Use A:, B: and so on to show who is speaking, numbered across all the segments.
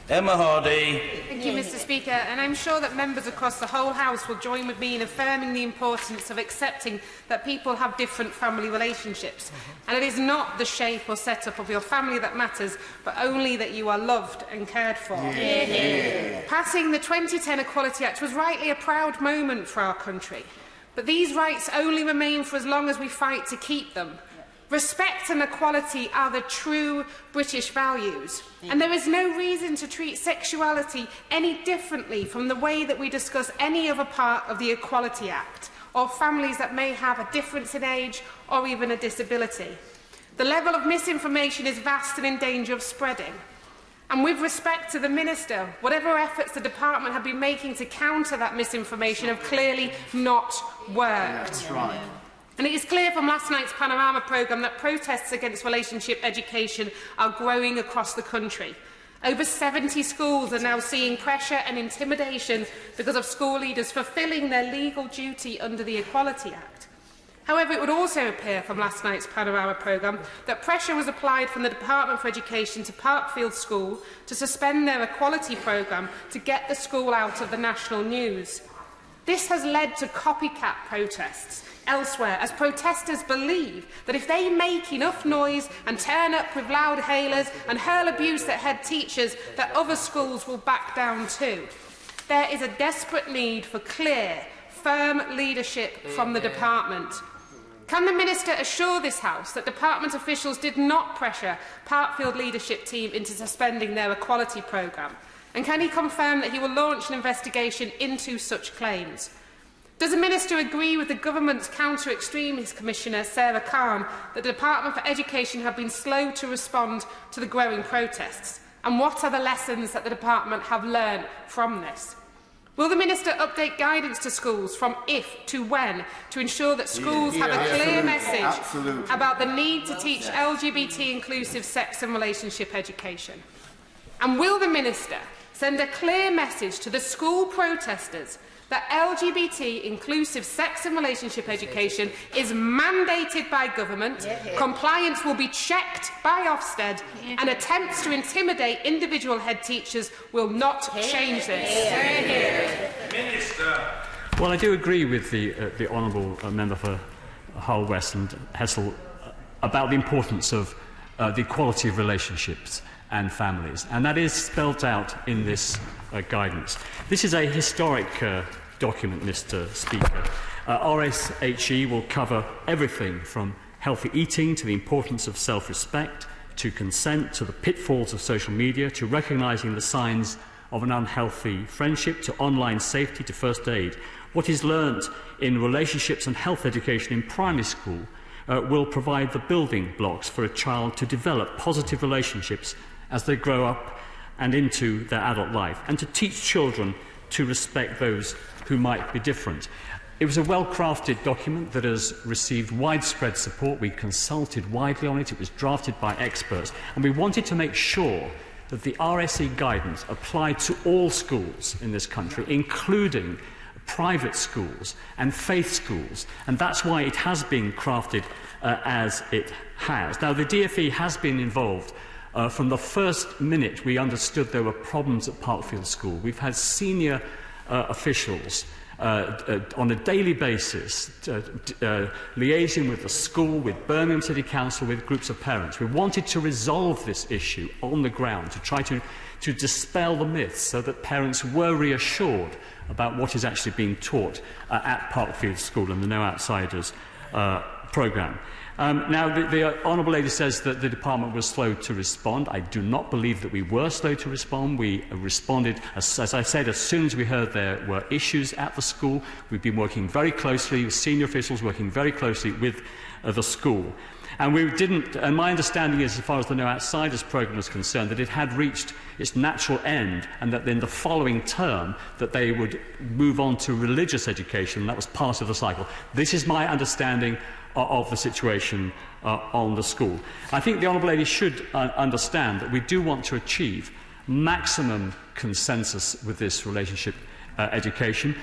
A: Emma Hardy.
B: Thank you, Mr Speaker, and I'm sure that members across the whole House will join with me in affirming the importance of accepting that people have different family relationships. And it is not the shape or setup of your family that matters, but only that you are loved and cared for. Passing the 2010 Equality Act was rightly a proud moment for our country, but these rights only remain for as long as we fight to keep them. Respect and equality are the true British values, and there is no reason to treat sexuality any differently from the way that we discuss any other part of the Equality Act, or families that may have a difference in age or even a disability. The level of misinformation is vast and in danger of spreading. And with respect to the Minister, whatever efforts the Department have been making to counter that misinformation have clearly not worked.
C: That's right.
B: And it is clear from last night's Panorama programme that protests against relationship education are growing across the country. Over 70 schools are now seeing pressure and intimidation because of school leaders fulfilling their legal duty under the Equality Act. However, it would also appear from last night's Panorama programme that pressure was applied from the Department for Education to Parkfield School to suspend their equality programme to get the school out of the national news. This has led to copycat protests elsewhere, as protesters believe that if they make enough noise and turn up with loud hailers and hurl abuse at head teachers, that other schools will back down too. There is a desperate need for clear, firm leadership from the Department. Can the Minister assure this House that Department officials did not pressure Parkfield leadership team into suspending their equality programme? And can he confirm that he will launch an investigation into such claims? Does the Minister agree with the Government's Counter-Extremist Commissioner, Sarah Khan, that the Department for Education have been slow to respond to the growing protests? And what are the lessons that the Department have learned from this? Will the Minister update guidance to schools from if to when to ensure that schools have a clear message about the need to teach LGBT-inclusive sex and relationship education? And will the Minister send a clear message to the school protesters that LGBT-inclusive sex and relationship education is mandated by government, compliance will be checked by Ofsted, and attempts to intimidate individual head teachers will not change this?
D: Minister. Well, I do agree with the honourable member for Hull West and Hessel about the importance of the equality of relationships and families, and that is spelled out in this guidance. This is a historic document, Mr Speaker. RSHE will cover everything from healthy eating to the importance of self-respect, to consent, to the pitfalls of social media, to recognising the signs of an unhealthy friendship, to online safety, to first aid. What is learnt in relationships and health education in primary school will provide the building blocks for a child to develop positive relationships as they grow up and into their adult life, and to teach children to respect those who might be different. It was a well-crafted document that has received widespread support. We consulted widely on it. It was drafted by experts, and we wanted to make sure that the RSE guidance applied to all schools in this country, including private schools and faith schools, and that's why it has been crafted as it has. Now, the DfE has been involved from the first minute we understood there were problems at Parkfield School. We've had senior officials on a daily basis liaising with the school, with Birmingham City Council, with groups of parents. We wanted to resolve this issue on the ground, to try to dispel the myths so that parents were reassured about what is actually being taught at Parkfield School and the No Outsiders programme. Now, the Honourable Lady says that the Department was slow to respond. I do not believe that we were slow to respond. We responded, as I said, as soon as we heard there were issues at the school. We've been working very closely with senior officials, working very closely with the school. And we didn't, and my understanding is, as far as the No Outsiders programme was concerned, that it had reached its natural end, and that in the following term that they would move on to religious education, and that was part of the cycle. This is my understanding of the situation on the school. I think the Honourable Lady should understand that we do want to achieve maximum consensus with this relationship education.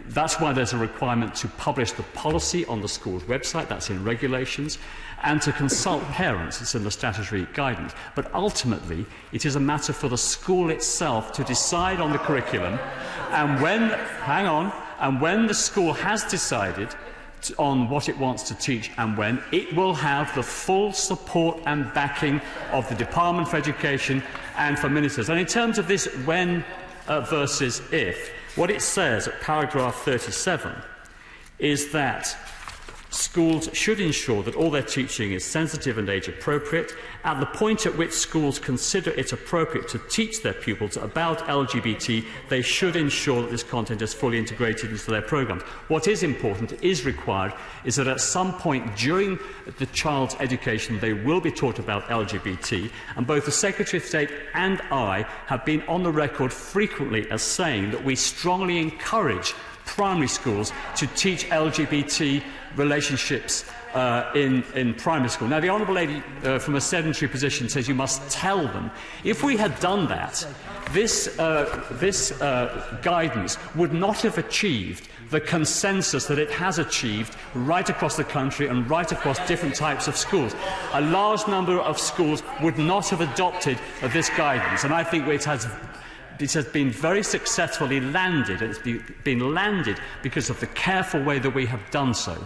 D: That's why there's a requirement to publish the policy on the school's website, that's in regulations, and to consult parents, it's in the statutory guidance. But ultimately, it is a matter for the school itself to decide on the curriculum, and when the school has decided on what it wants to teach and when, it will have the full support and backing of the Department for Education and for ministers. And in terms of this when versus if, what it says at paragraph 37 is that schools should ensure that all their teaching is sensitive and age-appropriate. At the point at which schools consider it appropriate to teach their pupils about LGBT, they should ensure that this content is fully integrated into their programmes. What is important, is required, is that at some point during the child's education they will be taught about LGBT, and both the Secretary of State and I have been on the record frequently as saying that we strongly encourage primary schools to teach LGBT relationships in primary school. Now, the Honourable Lady from a sedentary position says you must tell them. If we had done that, this guidance would not have achieved the consensus that it has achieved right across the country and right across different types of schools. A large number of schools would not have adopted this guidance, and I think it has been very successfully landed, and it's been landed because of the careful way that we have done so.